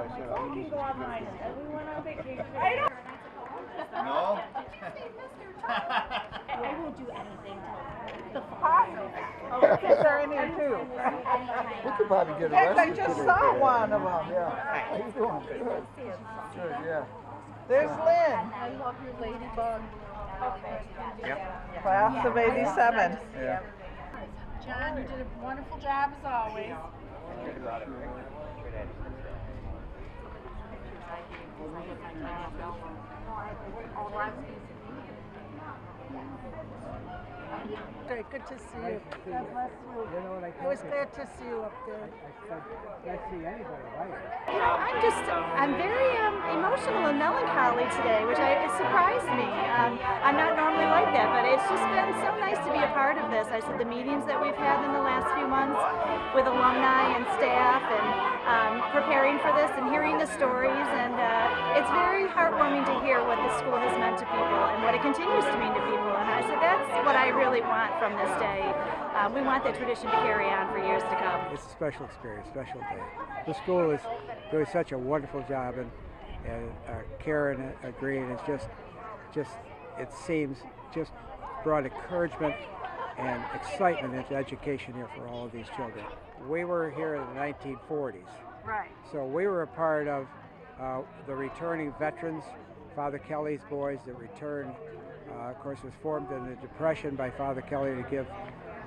We can go online. We went on vacation. No? I will do anything to the Oh, kids are in here too. We could probably get Heck, I arrested just today saw for that. one of them. Yeah. How you doing? Good. Good, yeah. There's Lynn. I love your ladybug. Yep. Class of 87. Yeah. John, you did a wonderful job as always. Great, good to see you. God bless you. It was good to see you up there. Can't see anybody, right? You know, I'm very emotional and melancholy today, which it surprised me. I'm not normally like that, but it's just been so nice to be a part of this. I said the meetings that we've had in the last few months with alumni and staff and preparing for this and hearing the stories, and it's very heartwarming to hear what the school has meant to people and what it continues to mean to people. And I said that's what I really want from this day. We want that tradition to carry on for years to come. It's a special experience, special day. The school is doing such a wonderful job, and Karen agreed. It's just it seems just brought encouragement and excitement into education here for all of these children. We were here in the 1940s. Right. So we were a part of the returning veterans, Father Kelly's boys that returned. Of course, it was formed in the Depression by Father Kelly to give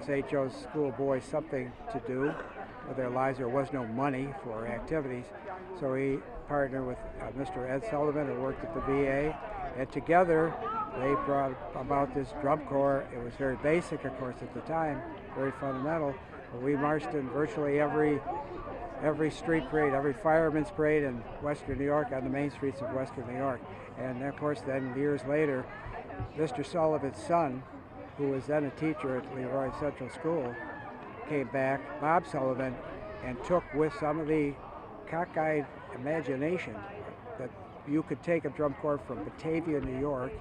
St. Joe's school boys something to do with their lives. There was no money for activities, so he partnered with Mr. Ed Sullivan, who worked at the VA, and together they brought about this drum corps. It was very basic, of course, at the time, very fundamental, but we marched in virtually every street parade, every fireman's parade in Western New York, on the main streets of Western New York. And of course, then years later, Mr. Sullivan's son, who was then a teacher at Leroy Central School, came back, Bob Sullivan, and took with some of the cockeyed imagination that you could take a drum corps from Batavia, New York,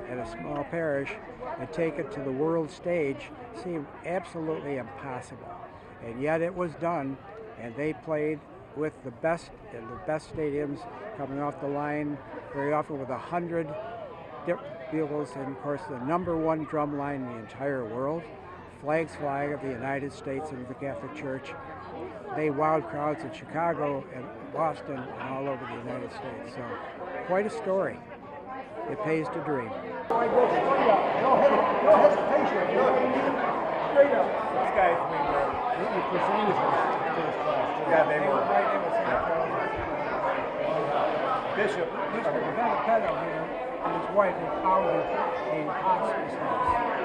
and a small parish, and take it to the world stage. Seemed absolutely impossible. And yet it was done, and they played with the best in the best stadiums, coming off the line very often with 100 bugles, and of course the #1 drum line in the entire world, flags flying of the United States and the Catholic Church. They wowed crowds in Chicago and Boston and all over the United States. So quite a story. It pays to dream. No hesitation. Straight up. These guys, You presented first class. yeah, they were. Bishop. Mr. Benedetto here and his wife had founded a hospice house.